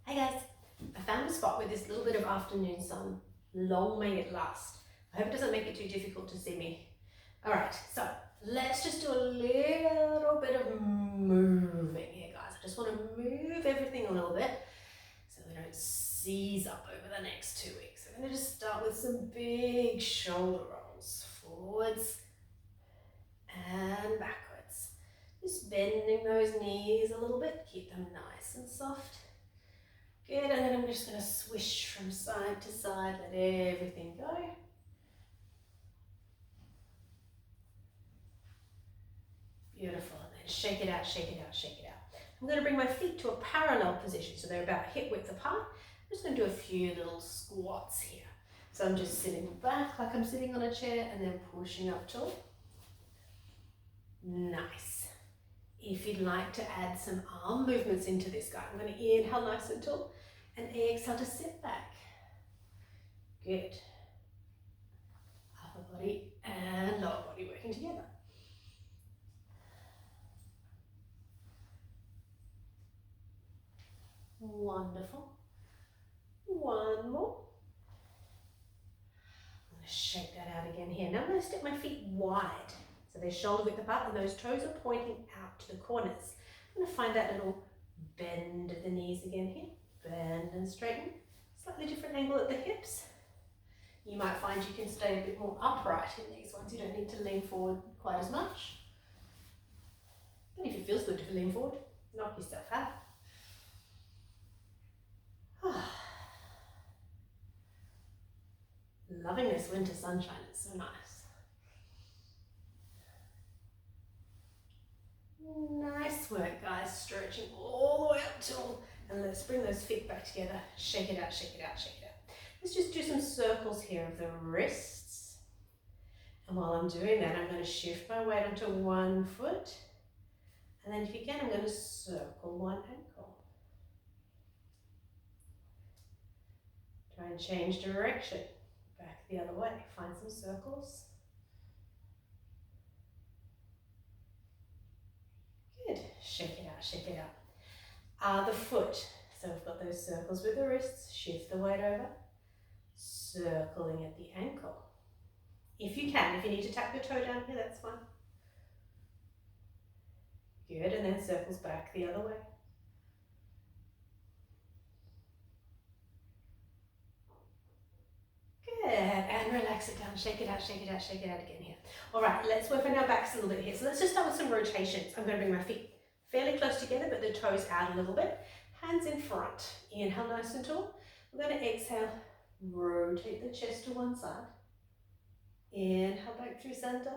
Hey guys, I found a spot with this little bit of afternoon sun. Long may it last. I hope it doesn't make it too difficult to see me. Alright, so let's just do a little bit of moving here, guys. I just want to move everything a little bit so we don't seize up over the next 2 weeks. We're going to just start with some big shoulder rolls, forwards and backwards. Just bending those knees a little bit, keep them nice and soft. Good, and then I'm just going to swish from side to side, let everything go. Beautiful, and then shake it out, shake it out, shake it out. I'm going to bring my feet to a parallel position, so they're about hip width apart. I'm just going to do a few little squats here. So I'm just sitting back like I'm sitting on a chair and then pushing up tall. Nice. If you'd like to add some arm movements into this guy, I'm going to inhale nice and tall and exhale to sit back. Good. Upper body and lower body working together. Wonderful. One more. I'm going to shake that out again here. Now I'm going to step my feet wide. So they're shoulder width apart and those toes are pointing out to the corners. I'm going to find that little bend of the knees again here. Bend and straighten. Slightly different angle at the hips. You might find you can stay a bit more upright in these ones. You don't need to lean forward quite as much. But if it feels good to lean forward, knock yourself out. Loving this winter sunshine, it's so nice. Nice work, guys. Stretching all the way up tall. And let's bring those feet back together. Shake it out, shake it out, shake it out. Let's just do some circles here of the wrists. And while I'm doing that, I'm going to shift my weight onto one foot. And then if you can, I'm going to circle one ankle. Try and change direction. Back the other way. Find some circles. Good. Shake it out, shake it out. The foot. So we've got those circles with the wrists. Shift the weight over. Circling at the ankle. If you can, if you need to tap your toe down here, that's fine. Good, and then circles back the other way. Good, and relax it down, shake it out, shake it out, shake it out again here. All right, let's work on our backs a little bit here. So let's just start with some rotations. I'm going to bring my feet fairly close together, but the toes out a little bit. Hands in front. Inhale nice and tall. We're going to exhale, rotate the chest to one side. Inhale back through center.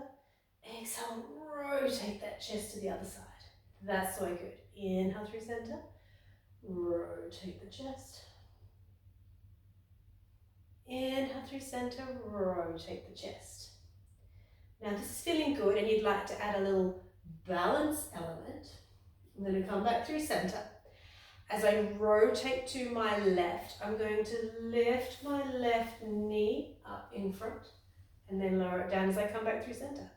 Exhale, rotate that chest to the other side. That's so good. Inhale through center. Rotate the chest. Inhale through center, rotate the chest. Now this is feeling good and you'd like to add a little balance element. I'm going to come back through center. As I rotate to my left, I'm going to lift my left knee up in front and then lower it down as I come back through center.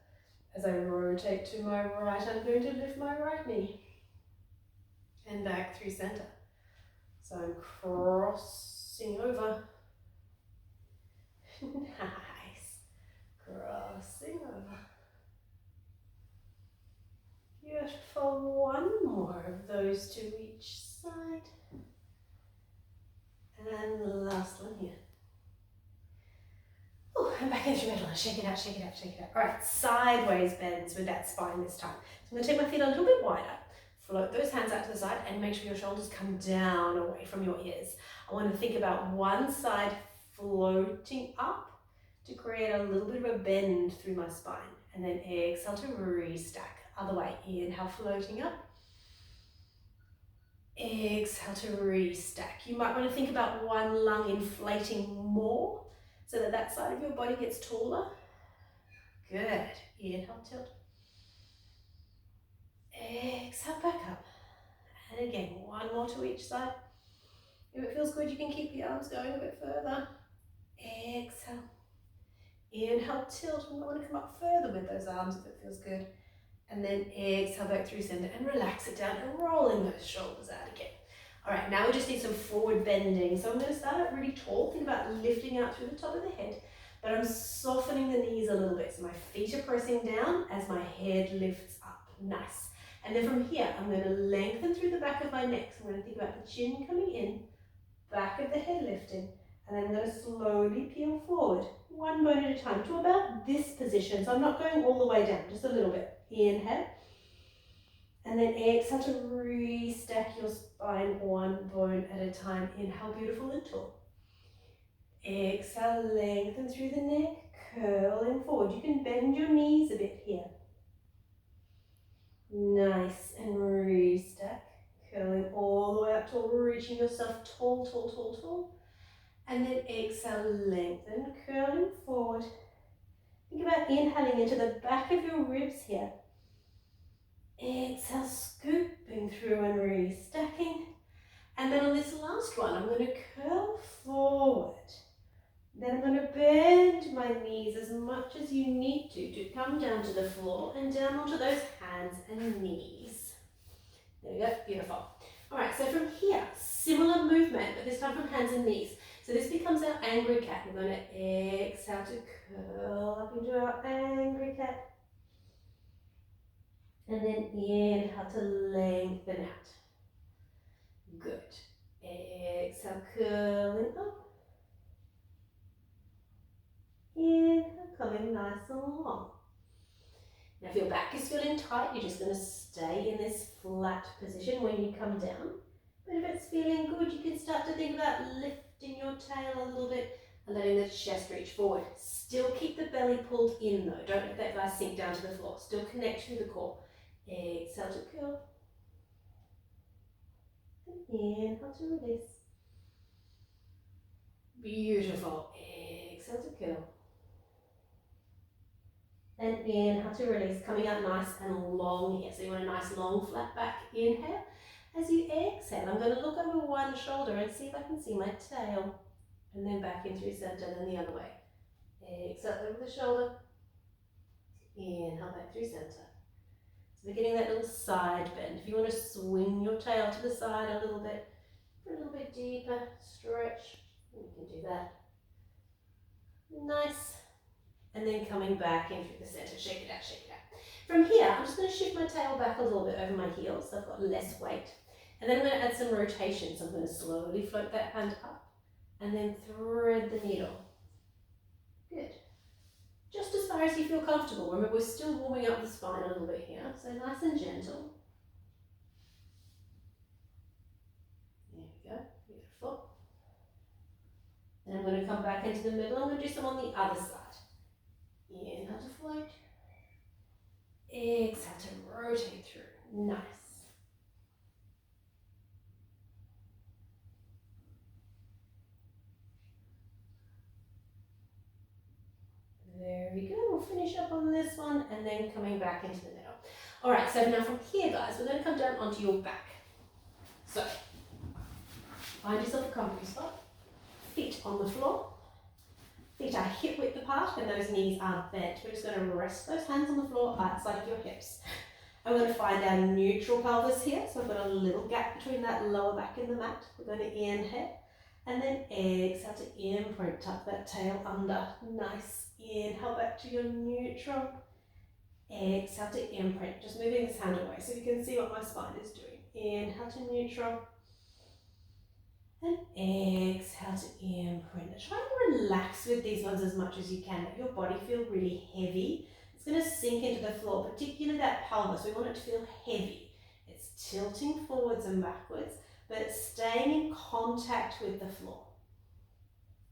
As I rotate to my right, I'm going to lift my right knee and back through center. So I'm crossing over. Nice. Crossing over. Beautiful. One more of those to each side. And the last one here. Oh, and back into your middle. Shake it out, shake it out, shake it out. All right, sideways bends with that spine this time. So I'm going to take my feet a little bit wider. Float those hands out to the side and make sure your shoulders come down away from your ears. I want to think about one side floating up to create a little bit of a bend through my spine. And then exhale to restack. Other way, inhale, floating up. Exhale to restack. You might want to think about one lung inflating more so that that side of your body gets taller. Good. Inhale, tilt. Exhale, back up. And again, one more to each side. If it feels good, you can keep the arms going a bit further. Exhale. Inhale, tilt. We want to come up further with those arms if it feels good. And then exhale back through center and relax it down and rolling those shoulders out again. All right, now we just need some forward bending. So I'm going to start out really tall, think about lifting out through the top of the head, but I'm softening the knees a little bit. So my feet are pressing down as my head lifts up. Nice. And then from here, I'm going to lengthen through the back of my neck. So I'm going to think about the chin coming in, back of the head lifting, and then I'm going to slowly peel forward, one bone at a time, to about this position. So I'm not going all the way down, just a little bit. Inhale. And then exhale to restack your spine one bone at a time. Inhale, beautiful and tall. Exhale, lengthen through the neck, curling forward. You can bend your knees a bit here. Nice, and restack, curling all the way up tall, reaching yourself tall, tall, tall, tall. And then exhale, lengthen, curling forward. Think about inhaling into the back of your ribs here. Exhale, scooping through and restacking. And then on this last one, I'm going to curl forward. Then I'm going to bend my knees as much as you need to come down to the floor and down onto those hands and knees. There we go, beautiful. All right, so from here, similar movement, but this time from hands and knees. So this becomes our angry cat. We're going to exhale to curl up into our angry cat. And then inhale to lengthen out. Good. Exhale, curling up. Inhale, coming nice and long. Now if your back is feeling tight, you're just going to stay in this flat position when you come down. But if it's feeling good, you can start to think about lifting your tail a little bit and letting the chest reach forward. Still keep the belly pulled in though. Don't let that guy sink down to the floor. Still connect through the core. Exhale to curl. And inhale to release. Beautiful. Exhale to curl. And inhale to release, coming out nice and long here. So you want a nice long flat back. Inhale. As you exhale, I'm going to look over one shoulder and see if I can see my tail. And then back in through center, then the other way. Exhale over the shoulder. Inhale back through center. So we're getting that little side bend. If you want to swing your tail to the side a little bit, for a little bit deeper stretch, you can do that. Nice. And then coming back in through the center. Shake it out, shake it out. From here, I'm just going to shift my tail back a little bit over my heels, so I've got less weight. And then I'm going to add some rotation. So I'm going to slowly float that hand up and then thread the needle. Good. Just as far as you feel comfortable. Remember, we're still warming up the spine a little bit here, so nice and gentle. There we go, beautiful. And I'm going to come back into the middle. I'm going to do some on the other side. Inhale to float. Exhale to rotate through. Nice. Very good. We'll finish up on this one and then coming back into the middle. All right, so now from here, guys, we're going to come down onto your back. So, find yourself a comfy spot. Feet on the floor. Feet are hip width apart and those knees are bent. We're just going to rest those hands on the floor outside of your hips. I'm going to find our neutral pelvis here. So I've got a little gap between that lower back and the mat. We're going to inhale and then exhale to imprint. Tuck that tail under. Nice. Inhale back to your neutral. Exhale to imprint. Just moving this hand away so you can see what my spine is doing. Inhale to neutral. And exhale to imprint. Try and relax with these ones as much as you can. Let your body feel really heavy. It's going to sink into the floor, particularly that pelvis. We want it to feel heavy. It's tilting forwards and backwards, but it's staying in contact with the floor.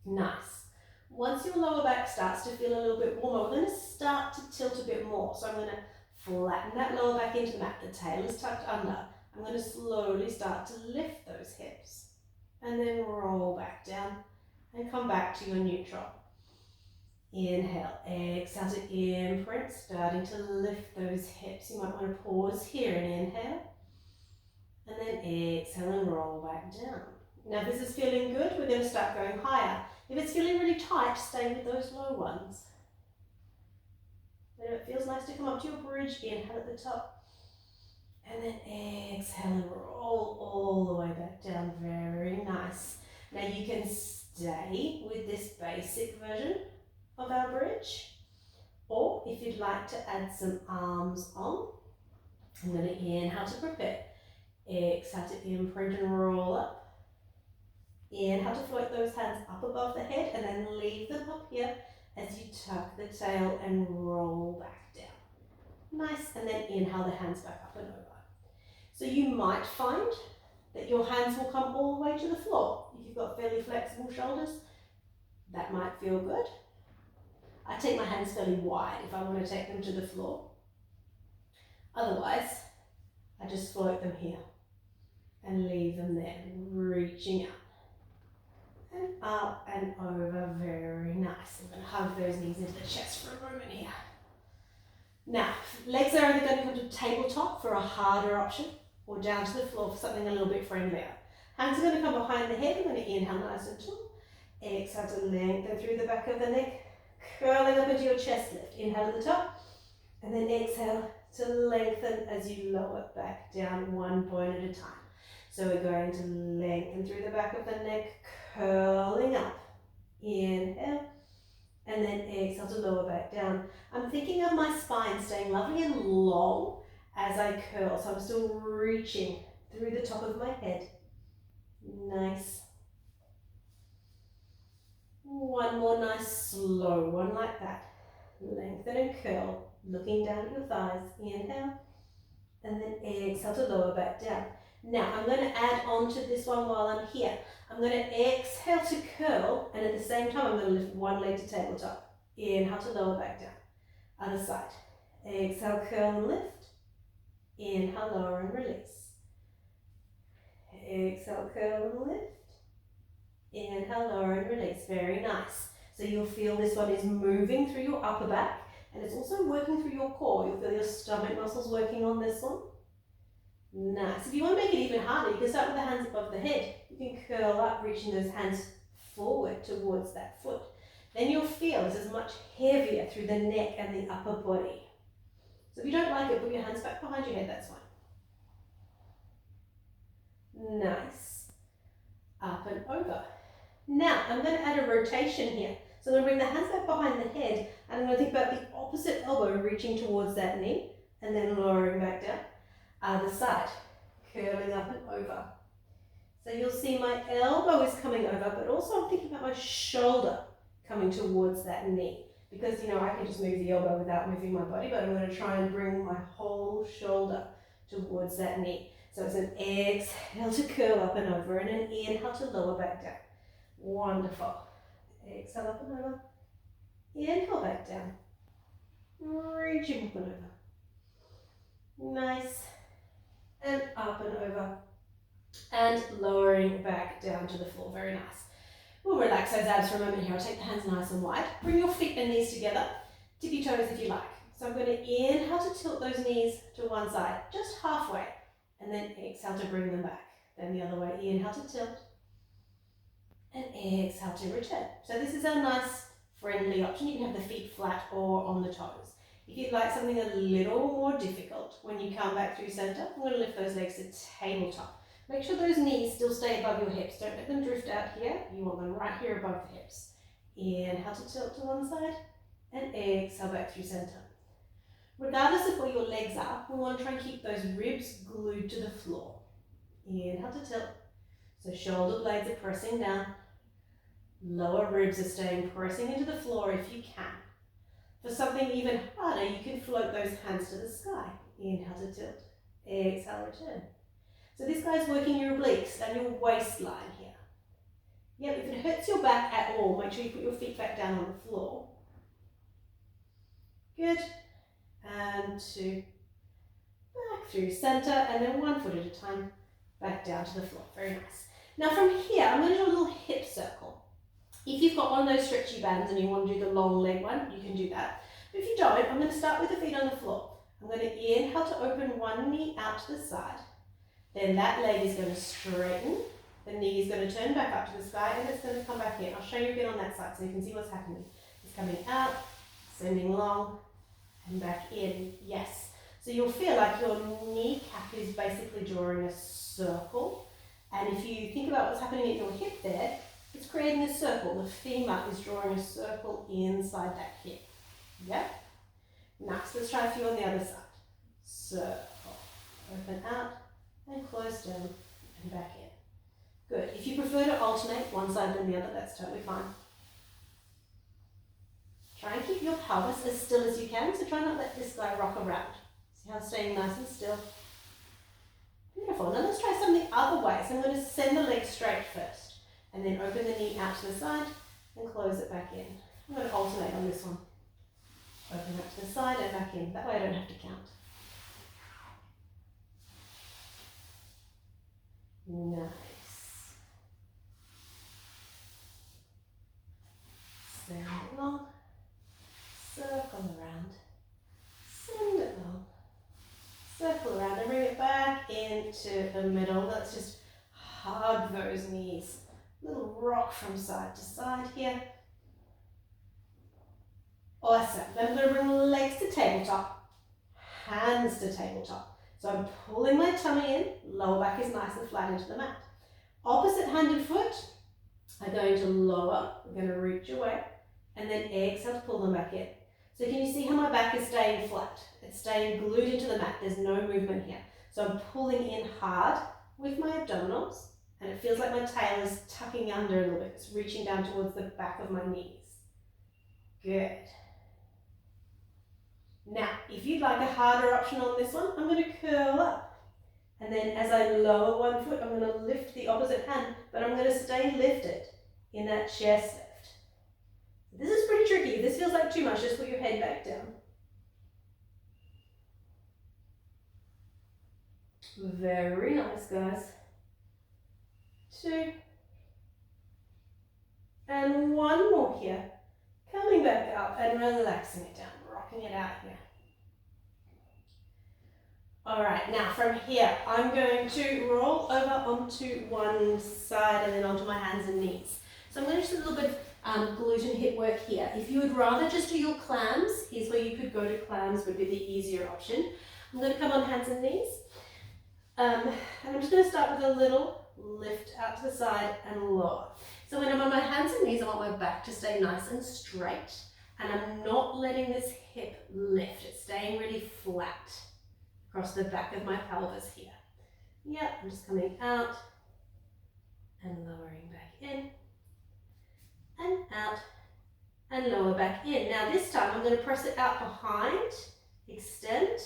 Nice. Once your lower back starts to feel a little bit warmer, we're going to start to tilt a bit more. So I'm going to flatten that lower back into the mat. The tail is tucked under. I'm going to slowly start to lift those hips. And then roll back down and come back to your neutral. Inhale, exhale to imprint, starting to lift those hips. You might want to pause here and inhale. And then exhale and roll back down. Now if this is feeling good, we're going to start going higher. If it's feeling really tight, stay with those low ones. And if it feels nice to come up to your bridge, inhale at the top. And then exhale and roll all the way back down. Very nice. Now you can stay with this basic version of our bridge, or if you'd like to add some arms on, I'm going to inhale to prepare. Exhale to imprint and roll up. Inhale to float those hands up above the head and then leave them up here as you tuck the tail and roll back down. Nice, and then inhale the hands back up and over. So you might find that your hands will come all the way to the floor. If you've got fairly flexible shoulders, that might feel good. I take my hands fairly wide if I want to take them to the floor. Otherwise, I just float them here and leave them there, reaching up and over. Very nice. I'm going to hug those knees into the chest for a moment here. Now, legs are either going to come to tabletop for a harder option or down to the floor for something a little bit friendlier. Hands are going to come behind the head. I'm going to inhale nice and tall. Exhale to lengthen through the back of the neck, curling up into your chest lift. Inhale to the top, and then exhale to lengthen as you lower back down one point at a time. So we're going to lengthen through the back of the neck, curling up. Inhale, and then exhale to lower back down. I'm thinking of my spine staying lovely and long as I curl, so I'm still reaching through the top of my head. Nice. One more nice slow one like that. Lengthen and curl, looking down at your thighs. Inhale, and then exhale to lower back down. Now I'm going to add on to this one while I'm here. I'm going to exhale to curl, and at the same time I'm going to lift one leg to tabletop. Inhale to lower back down. Other side. Exhale, curl and lift. Inhale, lower and release. Exhale, curl and lift. Inhale, lower and release. Very nice. So you'll feel this one is moving through your upper back, and it's also working through your core. You'll feel your stomach muscles working on this one. Nice. If you want to make it even harder, you can start with the hands above the head. You can curl up, reaching those hands forward towards that foot. Then you'll feel this is much heavier through the neck and the upper body. So if you don't like it, put your hands back behind your head, that's fine. Nice. Up and over. Now, I'm going to add a rotation here. So I'm going to bring the hands back behind the head, and I'm going to think about the opposite elbow reaching towards that knee, and then lowering back down. Other side, curling up and over. So you'll see my elbow is coming over, but also I'm thinking about my shoulder coming towards that knee. Because, I can just move the elbow without moving my body, but I'm going to try and bring my whole shoulder towards that knee. So it's an exhale to curl up and over, and an inhale to lower back down. Wonderful. Exhale up and over. Inhale back down. Reaching up and over. Nice. And up and over. And lowering back down to the floor. Very nice. We'll relax those abs for a moment here. I'll take the hands nice and wide. Bring your feet and knees together. Tip your toes if you like. So I'm going to inhale to tilt those knees to one side, just halfway. And then exhale to bring them back. Then the other way. Inhale to tilt. And exhale to return. So this is a nice friendly option. You can have the feet flat or on the toes. If you'd like something a little more difficult, when you come back through center, I'm going to lift those legs to tabletop. Make sure those knees still stay above your hips. Don't let them drift out here. You want them right here above the hips. Inhale to tilt to one side and exhale back through center. Regardless of where your legs are, we want to try and keep those ribs glued to the floor. Inhale to tilt. So shoulder blades are pressing down. Lower ribs are staying pressing into the floor if you can. For something even harder, you can float those hands to the sky. Inhale to tilt. Exhale, return. So this guy's working your obliques and your waistline here. Yep, if it hurts your back at all, make sure you put your feet back down on the floor. Good. And two. Back through center, and then one foot at a time, back down to the floor. Very nice. Now from here, I'm going to do a little hip circle. If you've got one of those stretchy bands and you want to do the long leg one, you can do that. But if you don't, I'm going to start with the feet on the floor. I'm going to inhale to open one knee out to the side. Then that leg is going to straighten. The knee is going to turn back up to the sky, and it's going to come back in. I'll show you again on that side so you can see what's happening. It's coming out, sending long, and back in. Yes. So you'll feel like your kneecap is basically drawing a circle. And if you think about what's happening at your hip there, it's creating a circle. The femur is drawing a circle inside that hip. Yep. Nice. Let's try a few on the other side. Circle. Open out and close down and back in. Good. If you prefer to alternate one side than the other, that's totally fine. Try and keep your pelvis as still as you can, so try not to let this guy rock around. See how it's staying nice and still? Beautiful. Now let's try some the other way. So I'm going to send the leg straight first, and then open the knee out to the side and close it back in. I'm going to alternate on this one. Open up to the side and back in. That way I don't have to count. Nice. Send it long. Circle around. Send it long. Circle around and bring it back into the middle. Let's just hug those knees. Little rock from side to side here. Awesome. Then I'm going to bring legs to tabletop, hands to tabletop. So I'm pulling my tummy in, lower back is nice and flat into the mat. Opposite hand and foot are going to lower, we're going to reach away, and then exhale to pull them back in. So can you see how my back is staying flat? It's staying glued into the mat, there's no movement here. So I'm pulling in hard with my abdominals, and it feels like my tail is tucking under a little bit. It's reaching down towards the back of my knees. Good. Now, if you'd like a harder option on this one, I'm going to curl up. And then as I lower one foot, I'm going to lift the opposite hand, but I'm going to stay lifted in that chest lift. This is pretty tricky. If this feels like too much, just put your head back down. Very nice, guys. 2. And one more here. Coming back up and relaxing it down. Rocking it out here. All right, now from here, I'm going to roll over onto one side and then onto my hands and knees. So I'm going to do a little bit of glute and hip work here. If you would rather just do your clams, here's where you could go to clams, would be the easier option. I'm going to come on hands and knees. And I'm just going to start with a little lift out to the side and lower. So when I'm on my hands and knees, I want my back to stay nice and straight. And I'm not letting this hip lift. It's staying really flat across the back of my pelvis here. Yeah, I'm just coming out and lowering back in and out and lower back in. Now this time I'm going to press it out behind, extend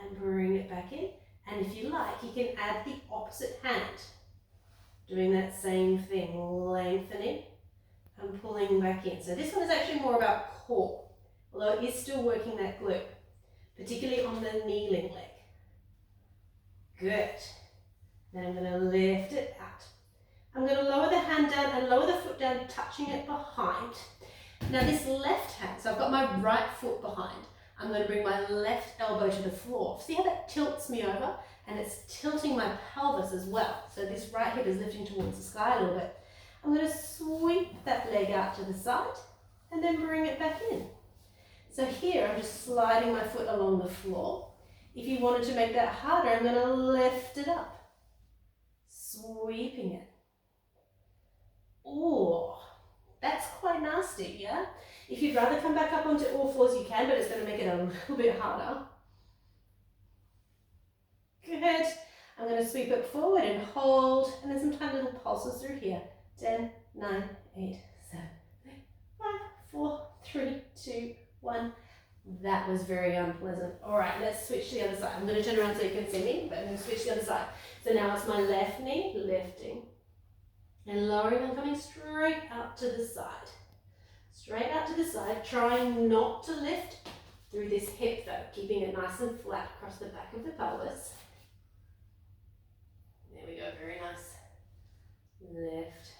and bring it back in. And if you like, you can add the opposite hand, doing that same thing, lengthening and pulling back in. So this one is actually more about core, although it is still working that glute, particularly on the kneeling leg. Good. Then I'm going to lift it out. I'm going to lower the hand down and lower the foot down, touching it behind. Now this left hand, so I've got my right foot behind. I'm going to bring my left elbow to the floor. See how that tilts me over? And it's tilting my pelvis as well. So this right hip is lifting towards the sky a little bit. I'm going to sweep that leg out to the side and then bring it back in. So here I'm just sliding my foot along the floor. If you wanted to make that harder, I'm going to lift it up, sweeping it. Oh, that's quite nasty, yeah? If you'd rather come back up onto all fours, you can, but it's going to make it a little bit harder. Good. I'm going to sweep it forward and hold, and then some tiny little pulses through here. 10, 9, 8, 7, 5, 4, 3, 2, 1. That was very unpleasant. All right, let's switch to the other side. I'm going to turn around so you can see me, but I'm going to switch to the other side. So now it's my left knee lifting and lowering and coming straight out to the side. Straight out to the side, trying not to lift through this hip though, keeping it nice and flat across the back of the pelvis. There we go, very nice. Lift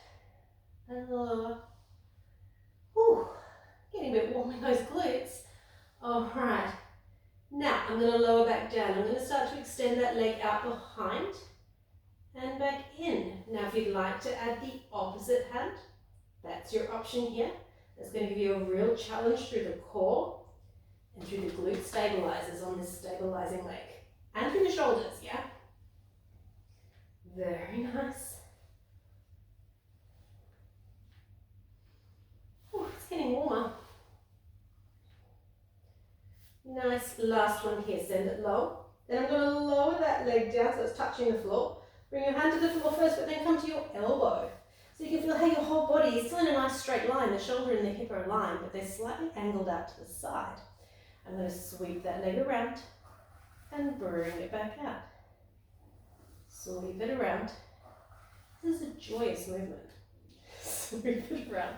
and lower. Whew, getting a bit warm in those glutes. All right, now I'm going to lower back down. I'm going to start to extend that leg out behind and back in. Now if you'd like to add the opposite hand, that's your option here. That's going to give you a real challenge through the core and through the glute stabilizers on this stabilizing leg. And through the shoulders, yeah? Very nice. Oh, it's getting warmer. Nice, last one here, send it low. Then I'm going to lower that leg down so it's touching the floor. Bring your hand to the floor first, but then come to your elbow. So you can feel how your whole body is still in a nice straight line. The shoulder and the hip are aligned, but they're slightly angled out to the side. I'm going to sweep that leg around and bring it back out. Sweep it around. This is a joyous movement. Sweep it around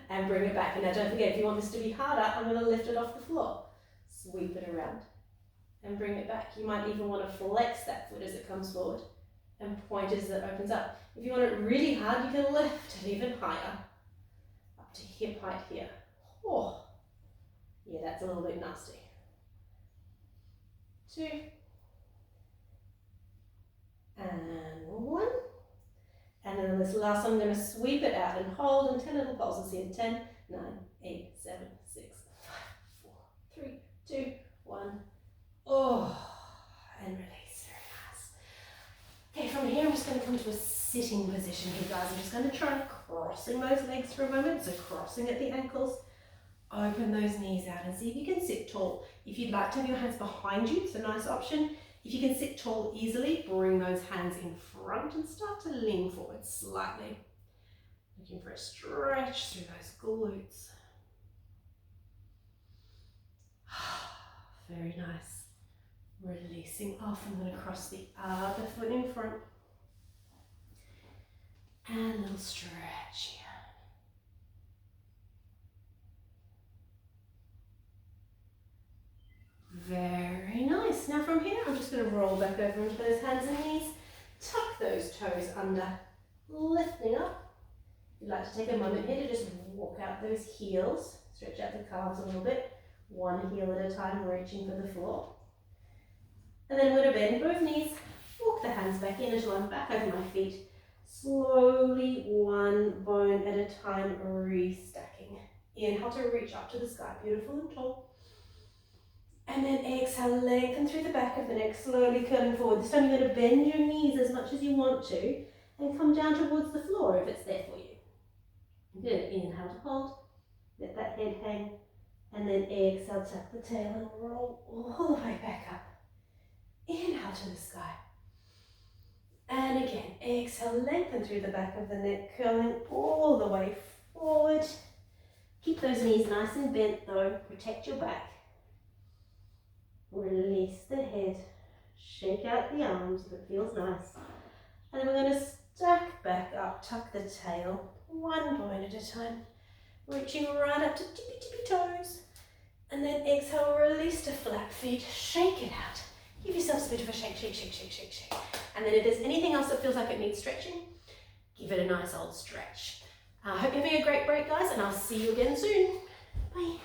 and bring it back. And now don't forget, if you want this to be harder, I'm going to lift it off the floor. Sweep it around and bring it back. You might even want to flex that foot as it comes forward and point as it opens up. If you want it really hard, you can lift it even higher, up to hip height here. Oh, yeah, that's a little bit nasty. 2, and 1. And then this last one, I'm going to sweep it out and hold, and 10 little pulses here. 10, 9, 8, 7, 6, 5, 4, 3, 2, 1. Oh, and release. Okay, from here I'm just going to come to a sitting position here, guys. I'm just going to try crossing those legs for a moment. So crossing at the ankles, open those knees out and see if you can sit tall. If you'd like to have your hands behind you, it's a nice option. If you can sit tall easily, bring those hands in front and start to lean forward slightly. Looking for a stretch through those glutes. Very nice. Releasing off, I'm going to cross the other foot in front. And a little stretch here. Very nice. Now from here, I'm just going to roll back over into those hands and knees. Tuck those toes under, lifting up. If you'd like to take a moment here to just walk out those heels. Stretch out the calves a little bit. One heel at a time, reaching for the floor. And then I'm going to bend both knees, walk the hands back in until I'm back over my feet. Slowly, one bone at a time, restacking. Inhale to reach up to the sky, beautiful and tall. And then exhale, lengthen through the back of the neck, slowly curling forward. This time you're going to bend your knees as much as you want to and come down towards the floor if it's there for you. Good, inhale to hold, let that head hang, and then exhale, tuck the tail and roll all the way back up. Inhale to the sky. And again, exhale, lengthen through the back of the neck, curling all the way forward. Keep those knees nice and bent though, protect your back. Release the head, shake out the arms if it feels nice. And then we're going to stack back up, tuck the tail, one bone at a time, reaching right up to tippy toes. And then exhale, release to flat feet, shake it out. Give yourselves a bit of a shake, shake, shake, shake, shake, shake. And then if there's anything else that feels like it needs stretching, give it a nice old stretch. I hope you're having a great break, guys, and I'll see you again soon. Bye.